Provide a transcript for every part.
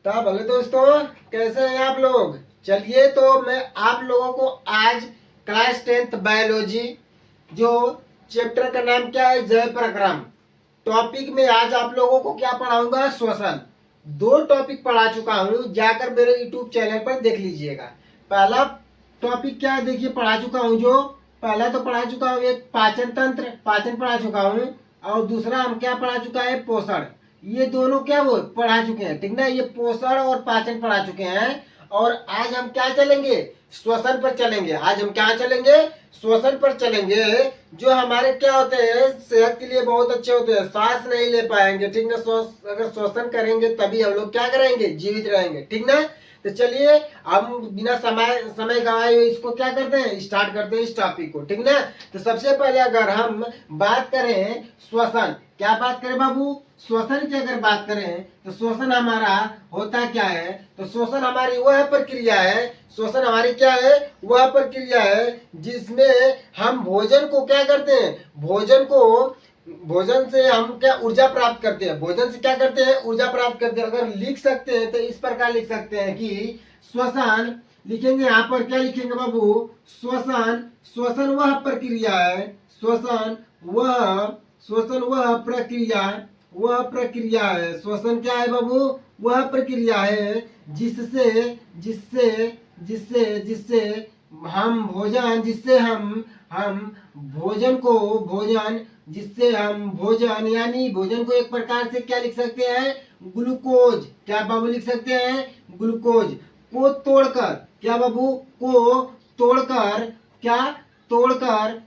तो भले दोस्तों, कैसे हैं आप लोग। चलिए, तो मैं आप लोगों को आज क्लास 10th बायोलॉजी जो चैप्टर का नाम क्या है, जय प्रक्रम टॉपिक में आज आप लोगों को क्या पढ़ाऊंगा, श्वसन। दो टॉपिक पढ़ा चुका हूँ, जाकर मेरे यूट्यूब चैनल पर देख लीजिएगा। पहला टॉपिक क्या है, देखिए पढ़ा चुका हूँ। जो पहला तो पढ़ा चुका हूँ, एक पाचन तंत्र, पाचन पढ़ा चुका हूँ। और दूसरा हम क्या पढ़ा चुका है, पोषण। ये दोनों क्या वो पढ़ा चुके हैं, ठीक ना। ये पोषण और पाचन पढ़ा चुके हैं। और आज हम क्या चलेंगे, श्वसन पर चलेंगे। आज हम क्या चलेंगे, श्वसन पर चलेंगे। जो हमारे क्या होते हैं, सेहत के लिए बहुत अच्छे होते हैं। सांस नहीं ले पाएंगे, ठीक ना। अगर श्वसन करेंगे तभी हम लोग क्या करेंगे, जीवित रहेंगे, ठीक ना। तो चलिए, हम बिना समय गवाए हुए इसको क्या करते हैं, स्टार्ट करते हैं इस टॉपिक को, ठीक ना। तो सबसे पहले अगर हम बात करें श्वसन, क्या बात करें बाबू, श्वसन की अगर बात करें तो श्वसन हमारा होता क्या है। तो श्वसन हमारी वह प्रक्रिया है, श्वसन हमारी क्या है, वह प्रक्रिया है जिसमें हम भोजन को क्या करते हैं, भोजन से हम क्या ऊर्जा प्राप्त करते हैं। भोजन से क्या करते हैं, ऊर्जा प्राप्त करते हैं। अगर लिख सकते हैं तो इस प्रकार लिख सकते हैं कि श्वसन, लिखेंगे यहाँ पर क्या लिखेंगे बाबू, श्वसन, श्वसन वह प्रक्रिया है, श्वसन वह प्रक्रिया है। श्वसन क्या है बाबू, वह प्रक्रिया है जिससे जिससे जिससे जिससे हम भोजन, जिससे हम भोजन यानी भोजन को एक प्रकार से क्या लिख सकते हैं, ग्लूकोज। क्या बाबू लिख सकते हैं, ग्लूकोज को तोड़कर, क्या बाबू, को तोड़कर, क्या तोड़कर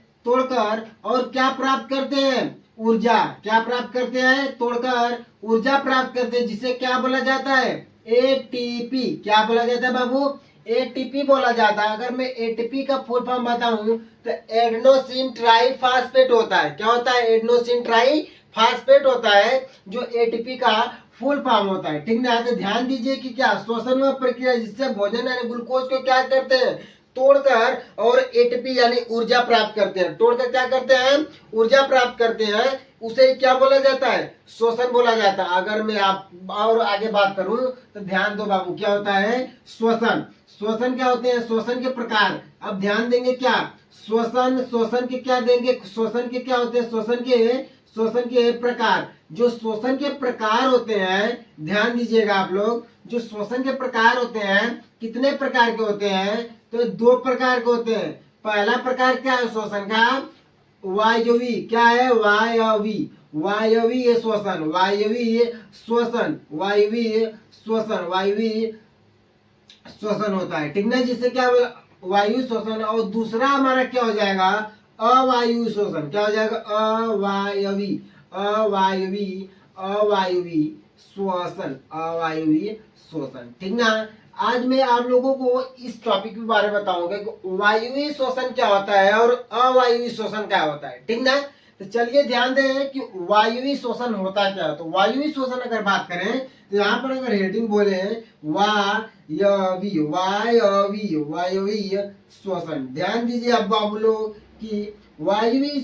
और क्या प्राप्त करते हैं, ऊर्जा। क्या प्राप्त करते हैं, तोड़कर ऊर्जा प्राप्त करते हैं, जिसे क्या बोला जाता है, एटीपी। क्या बोला जाता है बाबू, एटीपी बोला जाता है। अगर मैं एटीपी का फुल फॉर्म बताऊं तो एडेनोसिन ट्राईफास्फेट होता है। क्या होता है, एडेनोसिन ट्राईफास्फेट होता है, जो एटीपी का फुल फॉर्म होता है, ठीक ना। तो ध्यान दीजिए कि क्या श्वसन वह प्रक्रिया जिससे भोजन यानी ग्लूकोज को क्या करते हैं, तोड़कर और एटीपी यानी ऊर्जा प्राप्त करते हैं। तोड़कर क्या करते हैं, ऊर्जा प्राप्त करते हैं, उसे क्या बोला जाता है, श्वसन बोला जाता है। अगर मैं आप और आगे बात करूं तो ध्यान दो बाबू, क्या होता है श्वसन। श्वसन क्या होते हैं, श्वसन के प्रकार। अब ध्यान देंगे क्या, श्वसन के क्या देंगे, श्वसन के क्या होते हैं, श्वसन के प्रकार। जो श्वसन के प्रकार होते हैं, ध्यान दीजिएगा आप लोग, जो श्वसन के प्रकार होते हैं कितने प्रकार के होते हैं, तो दो प्रकार के होते हैं। पहला प्रकार क्या है श्वसन का, वायवी। क्या है, वायवीय श्वसन होता है, ठीक ना। जिससे क्या वायु श्वसन। और दूसरा हमारा क्या हो जाएगा, अवायु श्वसन। क्या हो जाएगा, अवायवी श्वसन, ठीक ना। आज मैं आप लोगों को इस टॉपिक के बारे में बताऊंगा कि वायुवी श्वसन क्या होता है और अवायुवी श्वसन क्या होता है, ठीक ना। तो चलिए ध्यान दें कि वायुवी श्वसन होता क्या है। तो वायुवी श्वसन अगर बात करें तो यहाँ पर अगर हेडिंग बोले वायवी श्वसन, ध्यान दीजिए अब बाबू लोग कि वायुवी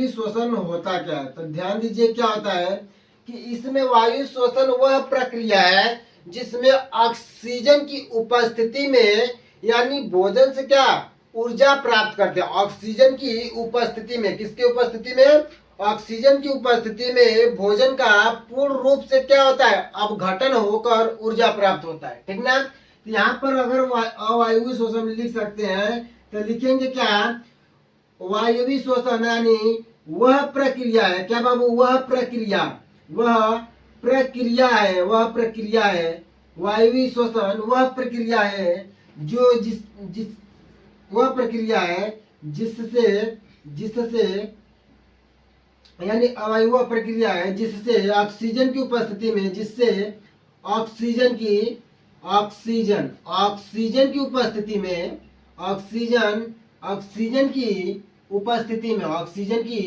श्वसन होता क्या है। तो ध्यान दीजिए क्या होता है कि इसमें वायु श्वसन वह प्रक्रिया है जिसमें ऑक्सीजन की उपस्थिति में यानी भोजन से क्या ऊर्जा प्राप्त करते हैं। ऑक्सीजन की उपस्थिति में, किसकी उपस्थिति में, ऑक्सीजन की उपस्थिति में भोजन का पूर्ण रूप से क्या होता है, अपघटन होकर ऊर्जा प्राप्त होता है, ठीक ना। तो यहाँ पर अगर अवायवीय श्वसन लिख सकते हैं तो लिखेंगे क्या, वायवी श्वसन यानी वह प्रक्रिया है, क्या बाबू, वह प्रक्रिया है। वायवी श्वसन वह प्रक्रिया है जो वह प्रक्रिया है जिससे यानी अवायु प्रक्रिया है जिससे ऑक्सीजन की उपस्थिति में, ऑक्सीजन की उपस्थिति में, ऑक्सीजन की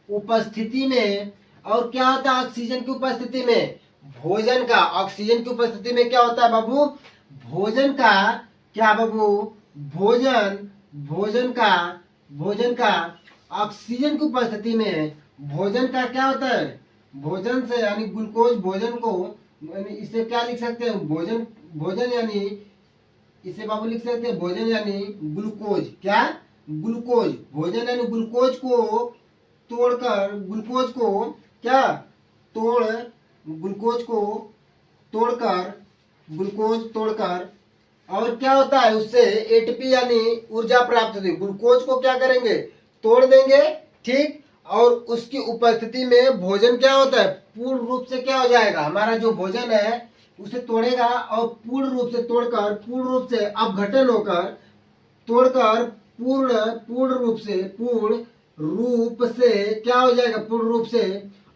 उपस्थिति में। और क्या होता है ऑक्सीजन की उपस्थिति में, भोजन का। ऑक्सीजन की उपस्थिति में क्या होता है बाबू, भोजन का। क्या बाबू, भोजन का ऑक्सीजन की उपस्थिति में भोजन का क्या होता है, भोजन से यानी ग्लूकोज भोजन को, यानी इसे क्या लिख सकते हैं, भोजन, भोजन यानी इसे बाबू लिख सकते हैं भोजन यानी ग्लूकोज, क्या, ग्लूकोज, भोजन यानी ग्लूकोज को तोड़कर, ग्लूकोज को क्या, तोड़, ग्लूकोज को तोड़कर, ग्लूकोज तोड़कर, और क्या होता है उससे एटीपी यानी ऊर्जा प्राप्त होती है। ग्लूकोज को क्या करेंगे, तोड़ देंगे, ठीक, और उसकी उपस्थिति में भोजन क्या होता है, पूर्ण रूप से क्या हो जाएगा, हमारा जो भोजन है उसे तोड़ेगा और पूर्ण रूप से तोड़कर, पूर्ण रूप से अपघटन होकर, तोड़कर पूर्ण, पूर्ण रूप से, पूर्ण रूप से क्या हो जाएगा, पूर्ण रूप से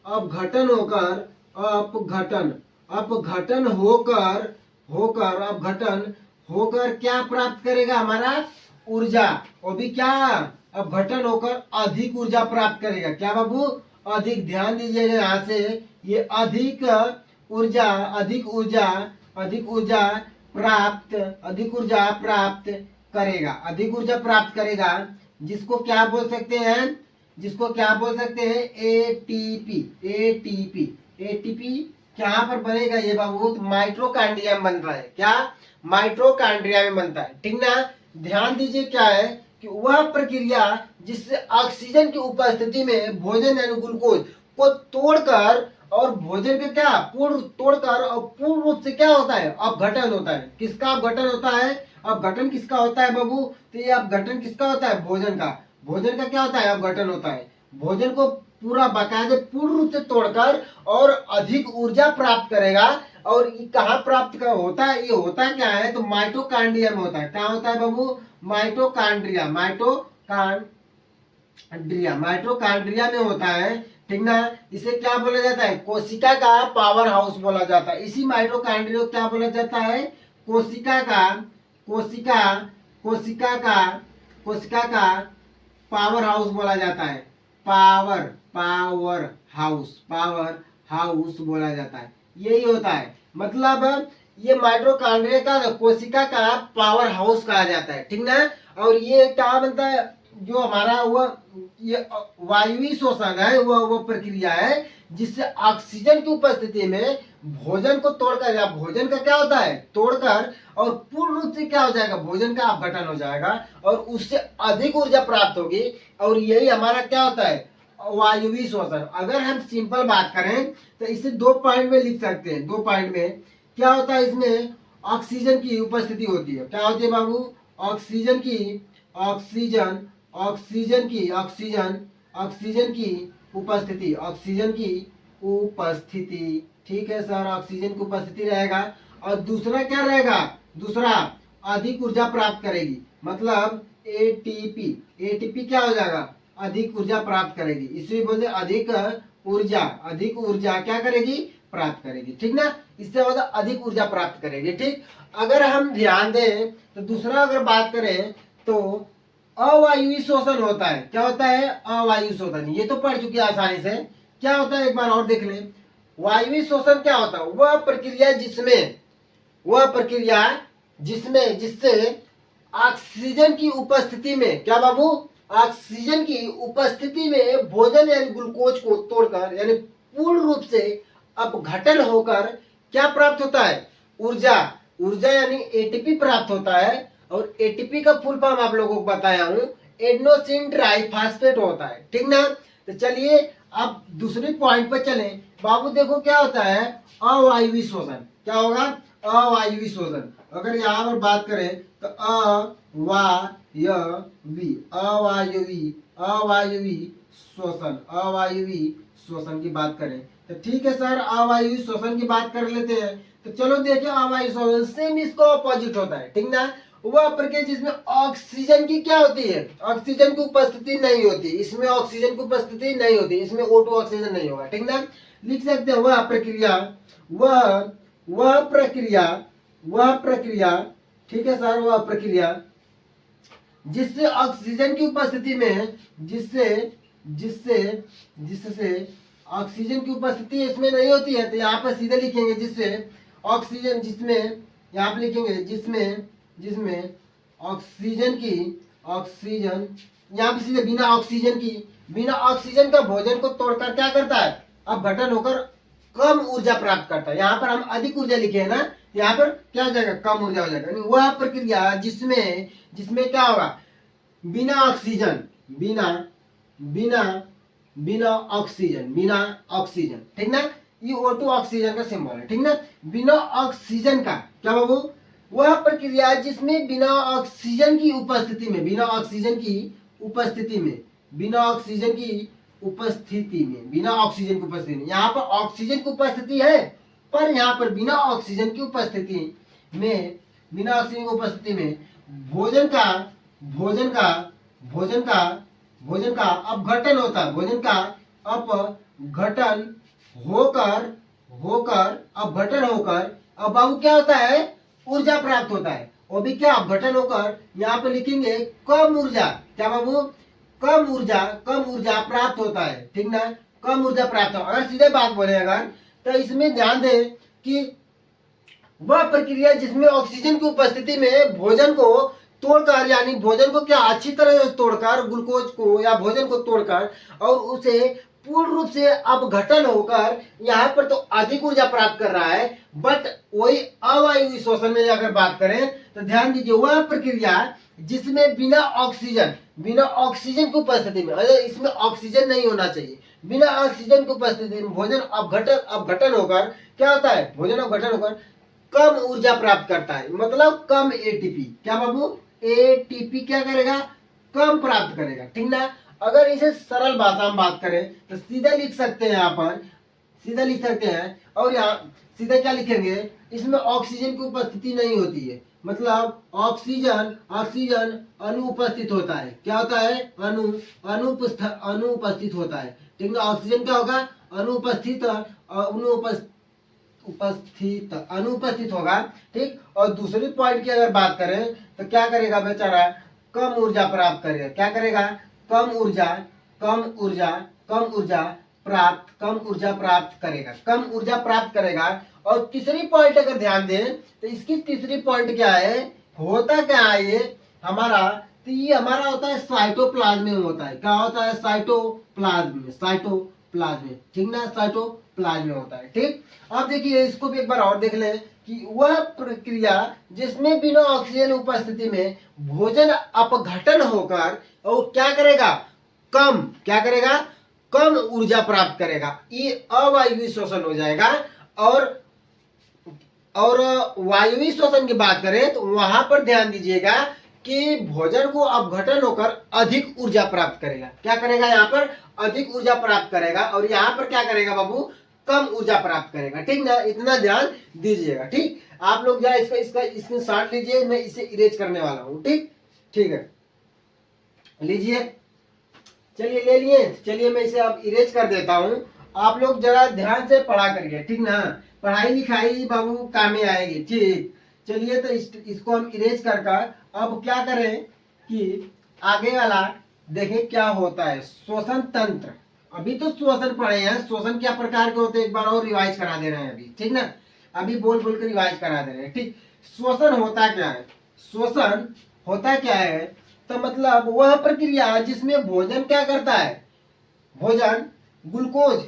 अपघटन होकर, अपघटन, अपघटन होकर, होकर अपघटन होकर क्या प्राप्त करेगा, हमारा ऊर्जा, और भी क्या, अपघटन होकर अधिक ऊर्जा प्राप्त करेगा, क्या बाबू, अधिक, ध्यान दीजिएगा यहाँ से, ये अधिक ऊर्जा, अधिक ऊर्जा, अधिक ऊर्जा प्राप्त, अधिक ऊर्जा प्राप्त करेगा, अधिक ऊर्जा प्राप्त करेगा, जिसको क्या बोल सकते हैं, जिसको क्या बोल सकते हैं, एटीपी, एटीपी, एटीपी कहाँ पर बनेगा ये बाबू, तो माइटोकॉन्ड्रिया में बन रहा है, क्या, माइटोकॉन्ड्रिया में बनता है, ठीक ना। ध्यान दीजिए क्या है कि वह प्रक्रिया जिससे ऑक्सीजन की उपस्थिति में भोजन यानी ग्लूकोज को तोड़कर, और भोजन के क्या, पूर्ण तोड़कर, और पूर्ण रूप से क्या होता है, अपघटन होता है, किसका अपघटन होता है, अपघटन किसका होता है बाबू, तो ये अपघटन किसका होता है, भोजन का, भोजन का क्या होता है, अपघटन होता है, भोजन को पूरा बाकायदे पूर्ण रूप से तोड़कर और अधिक ऊर्जा प्राप्त करेगा। और ये कहाँ प्राप्त कर होता है, ये होता क्या है, तो माइटोकॉन्ड्रिया में होता है, क्या होता है बाबू, माइटोकॉन्ड्रिया, माइटोकॉन्ड्रिया, माइटोकॉन्ड्रिया में होता है, ठीक ना। इसे क्या बोला जाता है, कोशिका का पावर हाउस बोला जाता है, इसी माइटोकॉन्ड्रिया को क्या बोला जाता है, कोशिका का, कोशिका, कोशिका का, कोशिका का पावर हाउस बोला जाता है, power, power house, power house बोला जाता है, यही होता है, मतलब ये माइटोकॉन्ड्रिया का, कोशिका का पावर हाउस कहा जाता है, ठीक ना। और ये क्या बनता है, जो हमारा वह ये वायुवी शोषण है, वह प्रक्रिया है जिससे ऑक्सीजन की उपस्थिति में भोजन को तोड़कर, या भोजन का क्या होता है, तोड़कर, और पूर्ण रूप से क्या हो जाएगा, भोजन का अपघटन हो जाएगा और उससे अधिक ऊर्जा प्राप्त होगी, और यही हमारा क्या होता है, वायुवी शोषण। अगर हम सिंपल बात करें तो इसे दो पॉइंट में लिख सकते हैं, दो पॉइंट में क्या होता है, इसमें ऑक्सीजन की उपस्थिति होती है, क्या होती है बाबू, ऑक्सीजन की, ऑक्सीजन, ऑक्सीजन की, ऑक्सीजन, ऑक्सीजन की उपस्थिति, ऑक्सीजन की उपस्थिति, ठीक है सर, ऑक्सीजन की उपस्थिति रहेगा। और दूसरा क्या रहेगा, दूसरा अधिक ऊर्जा प्राप्त करेगी, मतलब एटीपी, एटीपी क्या हो जाएगा, अधिक ऊर्जा प्राप्त करेगी, इसलिए बोलते अधिक ऊर्जा, अधिक ऊर्जा क्या करेगी, प्राप्त करेगी, ठीक ना, इससे होगा अधिक ऊर्जा प्राप्त करेगी, ठीक। अगर हम ध्यान दें तो दूसरा अगर बात करें तो अवायुवी शोषण होता है, क्या होता है, अवायु शोषण, ये तो पढ़ चुके आसानी से, क्या होता है एक बार और देख लें। वायुवी शोषण क्या होता है, वह प्रक्रिया जिसमें, वह प्रक्रिया जिसमें, जिससे ऑक्सीजन की उपस्थिति में, क्या बाबू, ऑक्सीजन की उपस्थिति में भोजन यानी ग्लूकोज को तोड़कर, यानी पूर्ण रूप से अपघटन होकर क्या प्राप्त होता है, ऊर्जा, ऊर्जा यानी एटीपी प्राप्त होता है। और एटीपी का फुल फॉर्म आप लोगों को बताया हूं, एडेनोसिन ट्राइफॉस्फेट होता है, ठीक ना। तो चलिए अब दूसरे पॉइंट पर चलें बाबू, देखो क्या होता है, अवायुवी शोषण, क्या होगा, अवायुवी शोषण। अगर यहाँ पर बात करें तो अवायवी, अवायवी, अवायवी शोषण, अवायवी शोषण की बात करें तो ठीक है सर, अवायवी शोषण की बात कर लेते हैं। तो चलो देखिए, अवायवी शोषण सेम इसको अपोजिट होता है, ठीक ना। वह प्रक्रिया जिसमें ऑक्सीजन की क्या होती है, ऑक्सीजन की उपस्थिति नहीं होती, इसमें ऑक्सीजन की उपस्थिति नहीं होती, इसमें O2 ऑक्सीजन नहीं होगा, ठीक ना। लिख सकते हैं वह प्रक्रिया, वह प्रक्रिया, वह प्रक्रिया, ठीक है सर, वह प्रक्रिया जिससे ऑक्सीजन की उपस्थिति में, जिससे जिससे जिससे ऑक्सीजन की उपस्थिति इसमें नहीं होती है, तो यहाँ पर सीधे लिखेंगे जिससे ऑक्सीजन, जिसमें, यहाँ पे लिखेंगे जिसमें, जिसमें ऑक्सीजन की, ऑक्सीजन यहाँ पे सीधे बिना ऑक्सीजन का भोजन को तोड़कर क्या करता है, अपघटन होकर कम ऊर्जा प्राप्त करता है। यहाँ पर हम अधिक ऊर्जा लिखे हैं ना, यहाँ पर क्या हो जाएगा, कम ऊर्जा हो जाएगा। यानी वह प्रक्रिया जिसमें जिसमें क्या होगा, बिना ऑक्सीजन बिना बिना बिना ऑक्सीजन, ठीक ना, ये O2 ऑक्सीजन का सिंबल है, ठीक ना। बिना ऑक्सीजन का क्या बाबू, वह प्रक्रिया जिसमें बिना ऑक्सीजन की उपस्थिति में बिना ऑक्सीजन की उपस्थिति में यहाँ पर ऑक्सीजन की उपस्थिति है, पर यहाँ पर बिना ऑक्सीजन की उपस्थिति में भोजन का भोजन का भोजन का भोजन का अपघटन होता है। भोजन का अपघटन होकर अब बाबू क्या होता है, ऊर्जा प्राप्त होता है। और भी क्या, अपघटन होकर यहाँ पे लिखेंगे कम ऊर्जा, क्या बाबू, कम ऊर्जा प्राप्त होता है, ठीक ना, कम ऊर्जा प्राप्त हो। अगर सीधे बात बोले अगर, तो इसमें ध्यान दें कि वह प्रक्रिया जिसमें ऑक्सीजन की उपस्थिति में भोजन को तोड़कर, यानी भोजन को क्या अच्छी तरह से तोड़कर, ग्लूकोज को या भोजन को तोड़कर और उसे पूर्ण रूप से अपघटन होकर यहाँ पर तो अधिक ऊर्जा प्राप्त कर रहा है। बट वही अवायवीय शोषण में अगर बात करें तो ध्यान दीजिए, वह प्रक्रिया जिसमें बिना ऑक्सीजन की उपस्थिति में, इसमें ऑक्सीजन नहीं होना चाहिए, बिना ऑक्सीजन की उपस्थिति में भोजन अपघटन होकर क्या होता है, भोजन अपघटन होकर कम ऊर्जा प्राप्त करता है, मतलब कम एटीपी, क्या बाबू, एटीपी क्या करेगा, कम प्राप्त करेगा, ठीक ना। अगर इसे सरल भाषा में बात करें तो सीधा लिख सकते हैं, यहाँ पर सीधा लिख सकते हैं, और यहाँ सीधा क्या लिखेंगे, इसमें ऑक्सीजन की उपस्थिति नहीं होती है, मतलब ऑक्सीजन अनुपस्थित होता है, क्या होता है, अनुपस्थित होता है, ठीक ना। ऑक्सीजन क्या होगा, अनुपस्थित होगा, ठीक। और दूसरी पॉइंट की अगर बात करें तो क्या करेगा बेचारा, कम ऊर्जा प्राप्त करेगा, क्या करेगा, कम ऊर्जा प्राप्त करेगा। और तीसरी पॉइंट अगर ध्यान दें तो इसकी तीसरी पॉइंट क्या है, होता क्या है ये हमारा, तो ये हमारा होता है साइटोप्लाज्म में होता है, क्या होता है, साइटोप्लाज्म, ठीक ना, साइटोप्लाज्म में होता है, ठीक। अब देखिए इसको भी एक बार और देख लें कि वह प्रक्रिया जिसमें बिना ऑक्सीजन उपस्थिति में भोजन अपघटन होकर और क्या करेगा, कम ऊर्जा प्राप्त करेगा, ये अवायवीय शोषण हो जाएगा। और वायवीय शोषण की बात करें तो वहां पर ध्यान दीजिएगा कि भोजन को अपघटन होकर अधिक ऊर्जा प्राप्त करेगा, क्या करेगा, यहाँ पर अधिक ऊर्जा प्राप्त करेगा, और यहाँ पर क्या करेगा बाबू, कम ऊर्जा प्राप्त करेगा, ठीक ना। इतना ध्यान दीजिएगा, ठीक। आप लोग जरा इसका स्क्रीनशॉट लीजिए, मैं इसे इरेज करने वाला हूँ, ठीक है, लीजिए, चलिए ले लिए, चलिए मैं इसे अब इरेज कर देता हूँ। आप लोग जरा ध्यान से पढ़ा करिए, ठीक ना, पढ़ाई लिखाई बाबू काम में आएगी, ठीक। चलिए तो इसको हम इरेज कर अब क्या करें कि आगे वाला देखें क्या होता है, श्वसन तंत्र। अभी तो श्वसन पढ़े हैं, श्वसन क्या प्रकार के होते हैं एक बार और रिवाइज करा दे रहे हैं अभी, ठीक ना, अभी बोल कर रिवाइज करा दे रहे हैं, ठीक। श्वसन होता क्या है, तो मतलब वह प्रक्रिया जिसमें भोजन क्या करता है, भोजन ग्लूकोज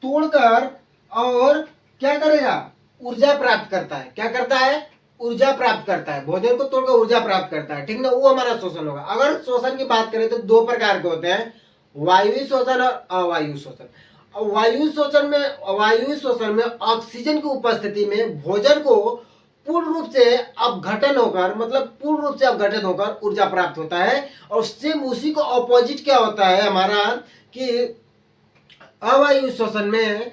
तोड़कर और क्या करेगा, ऊर्जा प्राप्त करता है, क्या करता है, ऊर्जा प्राप्त करता है, भोजन को तोड़कर ऊर्जा प्राप्त करता है, ठीक ना, वो हमारा शोषण होगा। अगर शोषण की बात करें तो दो प्रकार के होते हैं, वायवीय शोषण और अवायवीय शोषण। वायवीय शोषण में ऑक्सीजन की उपस्थिति में भोजन को पूर्ण रूप से अपघटन होकर ऊर्जा प्राप्त होता है। और सेम उसी को ऑपोजिट क्या होता है हमारा कि अवायवीय शोषण में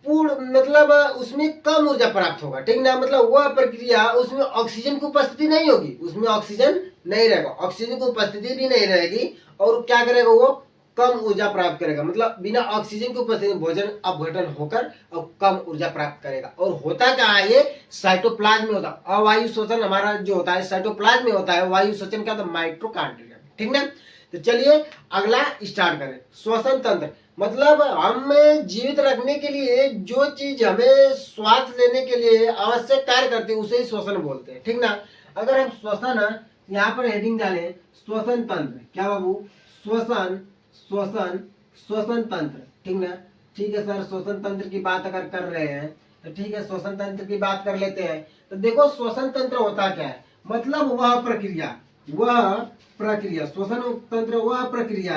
मतलब उसमें कम ऊर्जा प्राप्त होगा, ठीक ना, मतलब वह प्रक्रिया उसमें ऑक्सीजन की उपस्थिति नहीं होगी, उसमें ऑक्सीजन नहीं रहेगा, ऑक्सीजन की उपस्थिति भी नहीं रहेगी, और क्या करेगा वो कम ऊर्जा प्राप्त करेगा, मतलब बिना ऑक्सीजन की उपस्थिति में भोजन अपघटन होकर और कम ऊर्जा प्राप्त करेगा। और होता क्या है, ये साइटोप्लाज्म में होता है। अवायु शोषण हमारा जो होता है साइटोप्लाज्म में होता है, वायु शोषण क्या होता है, माइटोकॉन्ड्रिया, ठीक ना। तो चलिए अगला स्टार्ट करें। श्वसन तंत्र मतलब हमें जीवित रखने के लिए जो चीज हमें श्वास लेने के लिए आवश्यक कार्य करती है उसे ही श्वसन बोलते हैं, ठीक ना। अगर हम यहाँ पर हेडिंग डालें श्वसन तंत्र। क्या बाबू? श्वसन श्वसन श्वसन तंत्र। ठीक ना? ठीक है सर, श्वसन तंत्र की बात अगर कर रहे हैं तो ठीक है, श्वसन तंत्र की बात कर लेते हैं। तो देखो श्वसन तंत्र होता क्या है, मतलब वह प्रक्रिया श्वसन तंत्र वह प्रक्रिया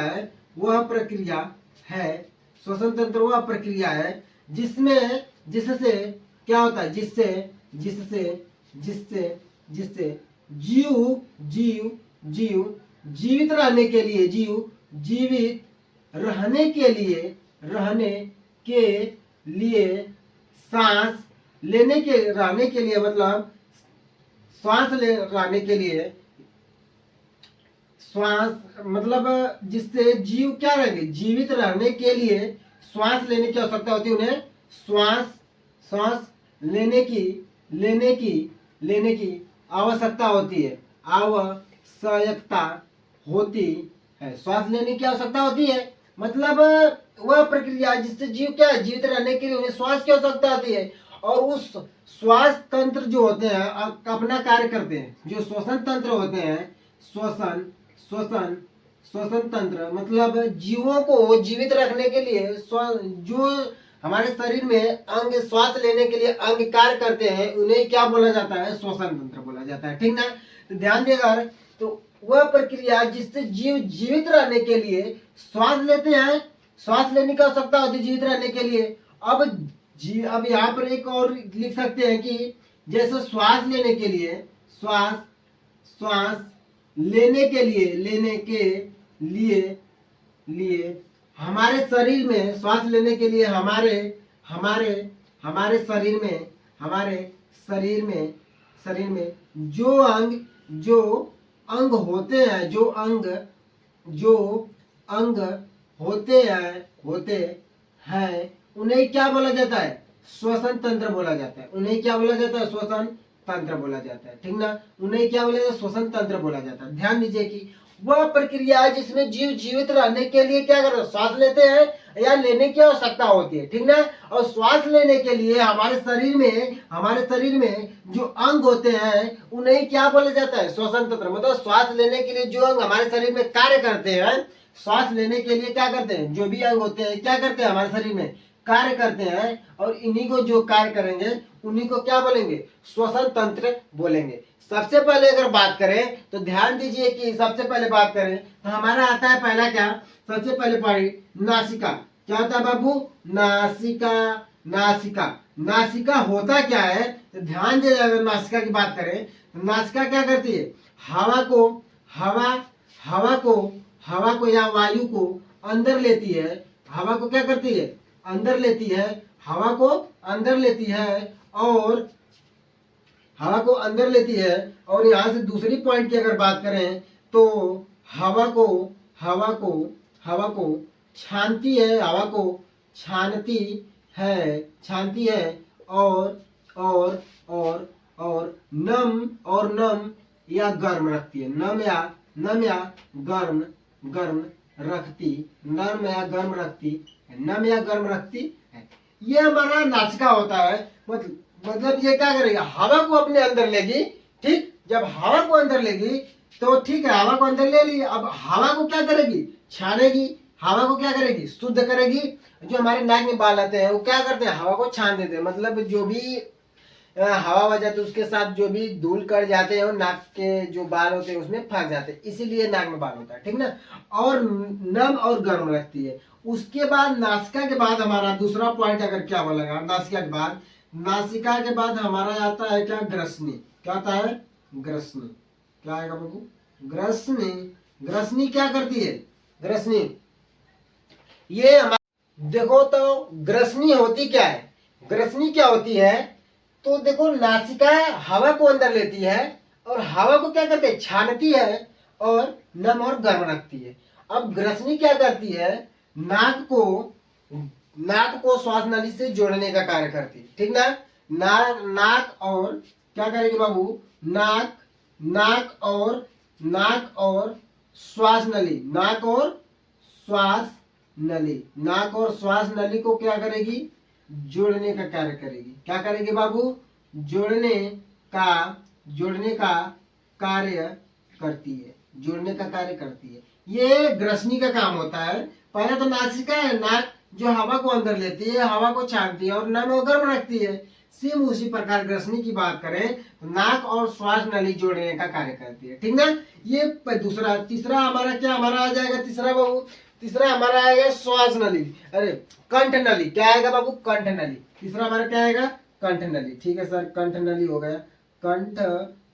है, श्वसन तंत्र वह प्रक्रिया है जिसमें जिससे क्या होता है, जिससे जिससे जिससे जिससे जीव जीव जीव जीवित रहने के लिए जीवित रहने के लिए सांस रहने के लिए मतलब रहने के लिए श्वास मतलब जिससे जीव क्या रहेंगे, जीवित रहने के लिए श्वास लेने की आवश्यकता होती है उन्हें श्वास लेने की आवश्यकता होती है, आवश्यकता होती है, श्वास लेने की आवश्यकता होती है। मतलब वह प्रक्रिया जिससे जीव क्या है, जीवित रहने के लिए उन्हें श्वास की आवश्यकता होती है। और उस श्वास तंत्र जो होते हैं अपना कार्य करते हैं, जो श्वसन तंत्र होते हैं, श्वसन तंत्र मतलब जीवों को जीवित रखने के लिए जो हमारे शरीर में अंग श्वास लेने के लिए अंग कार्य करते हैं उन्हें क्या बोला जाता है, श्वसन तंत्र बोला जाता है। ठीक ना? तो ध्यान देगा, तो वह प्रक्रिया जिससे जीव जीवित रहने के लिए श्वास लेते हैं, श्वास लेने की आवश्यकता होती है जीवित रहने के लिए। अब यहाँ पर एक और लिख सकते हैं कि जैसे श्वास लेने के लिए श्वास लेने के लिए हमारे शरीर में श्वास लेने के लिए हमारे शरीर में जो अंग होते हैं उन्हें क्या बोला जाता है, श्वसन तंत्र बोला जाता है। उन्हें क्या बोला जाता है, श्वसन तंत्र बोला जाता है। ठीक ना? उन्हें क्या बोला जाता है, श्वसन तंत्र बोला जाता है। ध्यान दीजिए कि वह प्रक्रिया है जिसमें जीव जीवित रहने के लिए क्या कर रहे, श्वास लेते हैं या लेने की आवश्यकता होती है। ठीक ना? और श्वास लेने के लिए हमारे शरीर में जो अंग होते हैं उन्हें क्या बोला जाता है, श्वसन तंत्र। मतलब श्वास लेने के लिए जो अंग हमारे शरीर में कार्य करते हैं, श्वास लेने के लिए क्या करते हैं, जो भी अंग होते हैं क्या करते हैं, हमारे शरीर में कार्य करते हैं। और इन्हीं को जो कार्य करेंगे उन्हीं को क्या बोलेंगे, श्वसन तंत्र बोलेंगे। सबसे पहले अगर बात करें तो ध्यान दीजिए कि सबसे पहले बात करें तो हमारा आता है पहला क्या, सबसे पहले पॉइंट नासिका। क्या होता है बाबू, नासिका होता क्या है, तो ध्यान दीजिए। अगर नासिका की बात करें तो नासिका क्या करती है, हवा को या वायु को अंदर लेती है। हवा को क्या करती है, अंदर लेती है, हवा को अंदर लेती है और यहाँ से दूसरी पॉइंट की अगर बात करें तो हवा को छानती है, हवा को छानती है और नम या गर्म रखती है, नम या गर्म रखती है। ये हमारा नासिका होता है। मतलब ये क्या करेगी, हवा को अपने अंदर लेगी। ठीक, जब हवा को अंदर लेगी तो ठीक है, हवा को अंदर ले ली। अब हवा को क्या करेगी, छानेगी। हवा को क्या करेगी, शुद्ध करेगी। जो हमारे नाक में बाल आते हैं वो क्या करते हैं, हवा को छान देते हैं। मतलब जो भी हवा बह जाती है उसके साथ जो भी धूल कर जाते हैं और नाक के जो बाल होते हैं उसमें फंस जाते हैं, इसीलिए नाक में बाल होता है। ठीक ना? और नम और गर्म रखती है। उसके बाद नासिका के बाद हमारा दूसरा पॉइंट अगर क्या बोलेगा, नासिका के बाद हमारा आता है क्या, ग्रसनी। क्या आता है, ग्रसनी। क्या आएगा बाबू, ग्रसनी क्या करती है, ग्रसनी ये हमारा देखो तो ग्रसनी होती क्या है, ग्रसनी क्या होती है तो देखो, नासिका हवा को अंदर लेती है और हवा को क्या करती है, छानती है और नम और गर्म रखती है। अब ग्रसनी क्या करती है, नाक को श्वास नली से जोड़ने का कार्य करती है। ठीक ना? नाक और क्या करेगी बाबू, नाक और श्वास नली को क्या करेगी, जोड़ने का कार्य करेगी। क्या करेगी बाबू, जोड़ने का कार्य करती है, जोड़ने का कार्य करती है। ये ग्रसनी का काम होता है। पहले तो नासिका है, नाक जो हवा को अंदर लेती है, हवा को छानती है और नम और गर्म रखती है। सेम उसी प्रकार ग्रसनी की बात करें तो नाक और श्वास नली जोड़ने का कार्य करती है, ठीक ना। ये दूसरा। तीसरा हमारा क्या हमारा आ जाएगा, तीसरा बाबू, तीसरा हमारा आएगा श्वास नली, अरे कंठ नली। क्या आएगा बाबू, कंठ नली। तीसरा हमारा क्या आएगा, कंठ नली। ठीक है सर, कंठ नली हो गया। कंठ,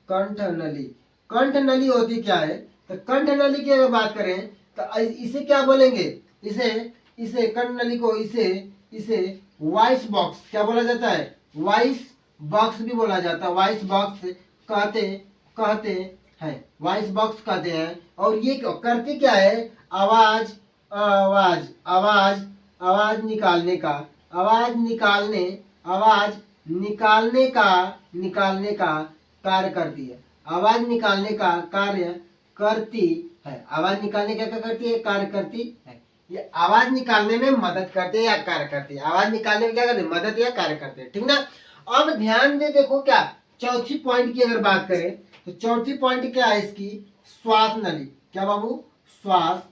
कंठ नली। कंठ नली होती क्या है, तो कंठ नली की अगर बात करें तो इसे क्या बोलेंगे, इसे कंठ नली को इसे वॉइस बॉक्स क्या बोला जाता है, वॉइस बॉक्स भी बोला जाता है। वॉइस बॉक्स कहते हैं, वॉइस बॉक्स कहते हैं। और ये करते क्या है, आवाज आवाज आवाज आवाज निकालने का, आवाज निकालने का कार्य करती है। आवाज निकालने का कार्य करती है। आवाज निकालने का क्या करती है, कार्य करती है। ये आवाज निकालने में मदद करते हैं या कार्य करते हैं। आवाज निकालने में क्या करते हैं, मदद या कार्य करते हैं, ठीक ना। अब ध्यान दे, देखो क्या चौथी पॉइंट की अगर बात करें तो चौथी पॉइंट क्या है इसकी, श्वास नली। क्या बाबू, श्वास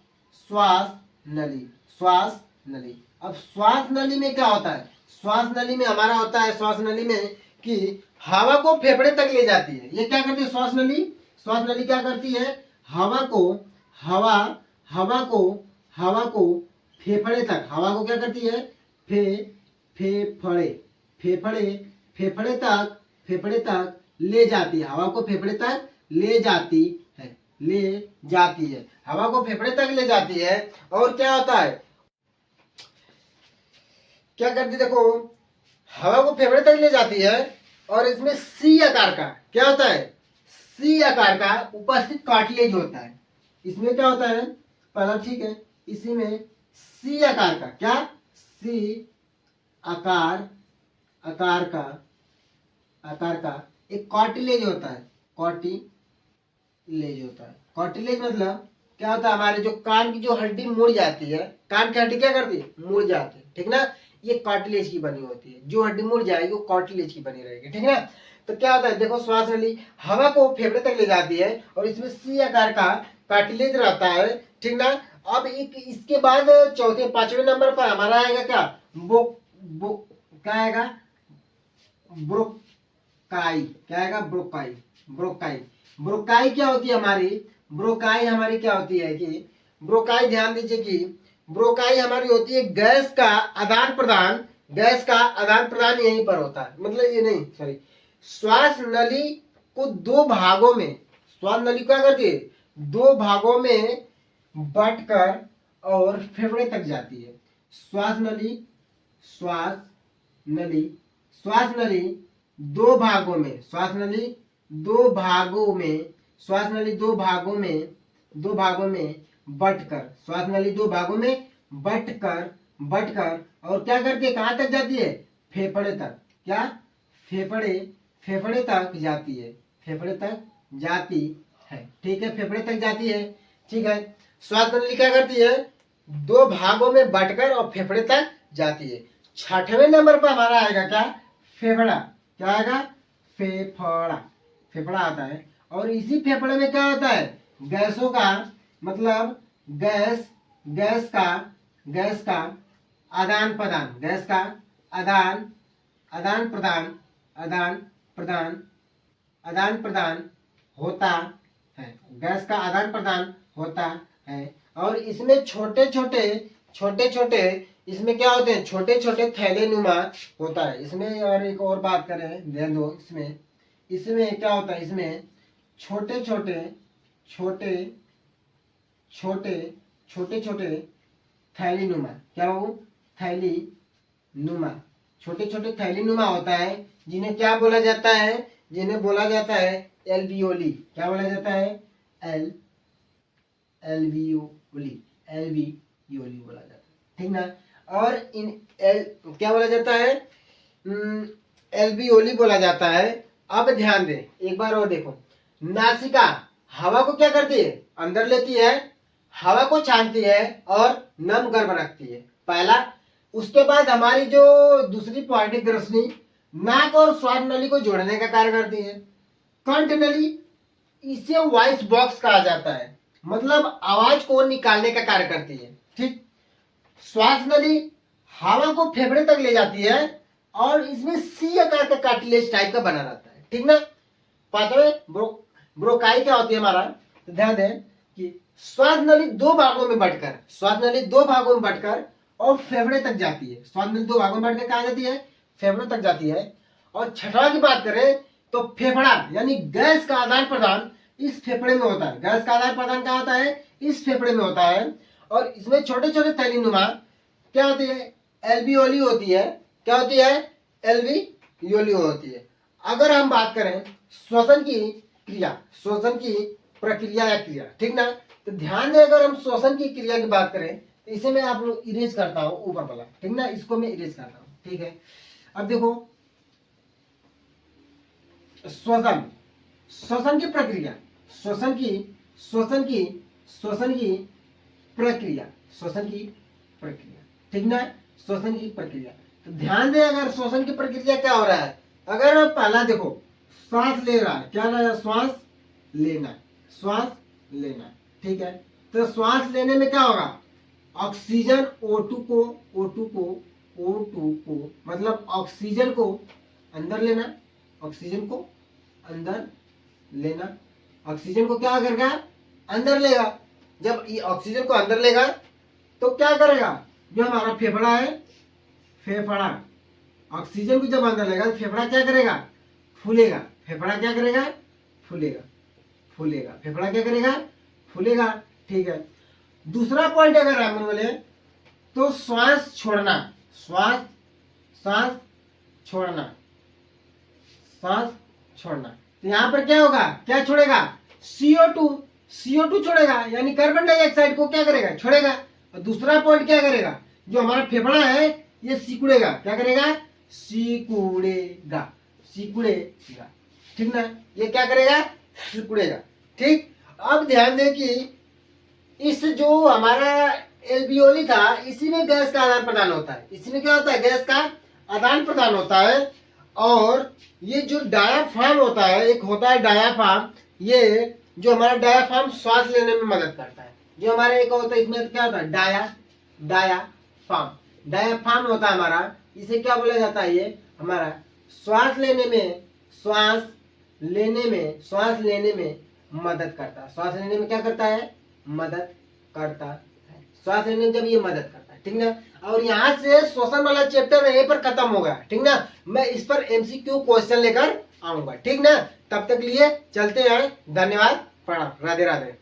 नली, श्वास नली। अब श्वास नली में क्या होता है, श्वास नली में हमारा होता है, श्वास नली में कि हवा को फेफड़े तक ले जाती है। ये क्या करती है श्वास नली, श्वास नली क्या करती है, हवा को फेफड़े तक, हवा को क्या करती है, फेफड़े तक ले जाती है। हवा को फेफड़े तक ले जाती है, हवा को फेफड़े तक ले जाती है। और क्या होता है, क्या करती, देखो हवा को फेफड़े तक ले जाती है। और इसमें सी आकार का क्या होता है, सी आकार का उपस्थित कार्टिलेज होता है। इसमें क्या होता है, पहला ठीक है, इसी में सी आकार का, क्या सी आकार का एक कार्टिलेज होता है। कार्टिलेज मतलब क्या होता है, हमारे जो कान की जो हड्डी मुड़ जाती है, कान की हड्डी क्या करती है, मुड़ जाती है, ठीक ना। ये कार्टिलेज की बनी होती है। जो हड्डी मुड़ जाएगी वो कार्टिलेज की बनी रहेगी, ठीक ना। तो क्या होता है, देखो श्वास नली हवा को फेफड़े तक ले जाती है और इसमें सी आकार का कार्टिलेज रहता है, ठीक ना। अब इसके बाद चौथे पांचवें नंबर पर हमारा आएगा क्या, क्या आएगा, ब्रोकाई। क्या आएगा, ब्रोकाई क्या होती है हमारी, ब्रोकाई हमारी क्या होती है कि, ब्रोकाई ध्यान दीजिए कि ब्रोकाई हमारी होती है गैस का आदान प्रदान यहीं पर होता है। मतलब ये नहीं, सॉरी, श्वास नली को दो भागों में, श्वास नली क्या करती है, दो भागों में बंटकर और फेफड़े तक जाती है। श्वास नली दो भागों में, बंटकर और क्या करती है, कहां तक जाती है, फेफड़े तक। क्या, फेफड़े तक जाती है, ठीक है, फेफड़े तक जाती है, ठीक है। श्वास नली क्या करती है, दो भागों में बंटकर और फेफड़े तक जाती है। छठवें नंबर पर हमारा आएगा क्या, फेफड़ा। क्या आएगा, फेफड़ा आता है। और इसी फेफड़े में क्या होता है, गैसों का, मतलब गैस का आदान प्रदान होता है। गैस का आदान प्रदान होता है। और इसमें छोटे छोटे इसमें क्या होते हैं, छोटे छोटे थैले नुमा होता है इसमें। और एक और बात करें, ध्यान दो, इसमें क्या होता है, इसमें छोटे छोटे थैली नुमा, क्या बाबू, थैली नुमा, छोटे छोटे थैली नुमा होता है, जिन्हें क्या बोला जाता है, एल्वियोली। क्या बोला जाता है, एल्वियोली बोला जाता है, ठीक ना। और क्या बोला जाता है, एल्वियोली बोला जाता है। अब ध्यान दें, एक बार और देखो, नासिका हवा को क्या करती है, अंदर लेती है, हवा को छानती है और नम गर्म रखती है, पहला। उसके बाद हमारी जो दूसरी पॉइंट है, ग्रसनी नाक और श्वास नली को जोड़ने का कार्य करती है। कंठ नली इसे वॉइस बॉक्स कहा जाता है, मतलब आवाज को निकालने का कार्य करती है। ठीक, श्वास नली हवा को फेफड़े तक ले जाती है और इसमें सी आकार का कार्टिलेज टाइप का बना रहता है। ठीक ना। पांचवें ब्रोकाई क्या होती है हमारा, तो ध्यान दें कि श्वास नली दो भागों में बढ़कर और फेफड़े तक जाती है। श्वास नली दो भागों में बढ़कर कहाँ जाती है, फेफड़ों तक जाती है। और छठवा की बात करें तो फेफड़ा यानी गैस का आदान प्रदान इस फेफड़े में होता है। गैस का आदान प्रदान कहाँ होता है, इस फेफड़े में होता है। और इसमें छोटे छोटे थैलीनुमा क्या होती है, एल्वियोली होती है। क्या होती है, एल्वियोली होती है। अगर हम बात करें श्वसन की क्रिया, श्वसन की प्रक्रिया या क्रिया, ठीक ना, तो ध्यान दें अगर हम श्वसन की क्रिया की बात करें तो इसे मैं आप लोग इरेज करता हूं ऊपर वाला, ठीक ना, इसको मैं इरेज करता हूं। ठीक है, अब देखो श्वसन, श्वसन की प्रक्रिया, श्वसन की प्रक्रिया, ठीक ना, श्वसन की प्रक्रिया। तो ध्यान दें अगर श्वसन की प्रक्रिया क्या हो रहा है, अगर पहला देखो श्वास ले रहा है, क्या रहा है, श्वास लेना, ठीक है। तो श्वास लेने में क्या होगा, ऑक्सीजन O2 को मतलब ऑक्सीजन को अंदर लेना, ऑक्सीजन को क्या करेगा, अंदर लेगा। जब ये ऑक्सीजन को अंदर लेगा तो क्या करेगा, जो हमारा फेफड़ा है, फेफड़ा ऑक्सीजन को जब अंदर लेगा तो फेफड़ा क्या करेगा, फूलेगा। फेफड़ा क्या करेगा, फूलेगा। फेफड़ा क्या करेगा, फूलेगा। ठीक है, दूसरा पॉइंट अगर हम बोले तो सांस छोड़ना, तो यहां पर क्या होगा, क्या छोड़ेगा, CO2 छोड़ेगा, यानी कार्बन डाइऑक्साइड को क्या करेगा, छोड़ेगा। और दूसरा पॉइंट क्या करेगा, जो हमारा फेफड़ा है ये सिकुड़ेगा। क्या करेगा, सिकुड़ेगा। ठीक ना, ये क्या करेगा, सिकुड़ेगा। ठीक, अब ध्यान दें कि इस जो हमारा एल्वियोली था इसी में गैस का आदान प्रदान होता है। इसमें क्या होता है, गैस का आदान प्रदान होता है। और ये जो डायाफ्राम होता है, एक होता है डायाफ्राम, ये जो हमारा डायाफ्राम श्वास लेने में मदद करता है। जो हमारा एक होता है, इसमें क्या होता है, डायाफ्राम होता है हमारा। इसे क्या बोला जाता है, ये हमारा श्वास लेने में मदद करता है। श्वास लेने में क्या करता है, मदद करता है। श्वास लेने में जब ये मदद करता है, ठीक ना। और यहाँ से श्वसन वाला चैप्टर यहीं पर खत्म हो गया, ठीक ना। मैं इस पर MCQ क्वेश्चन लेकर आऊंगा, ठीक ना। तब तक लिए चलते हैं, धन्यवाद, प्रणाम, राधे राधे।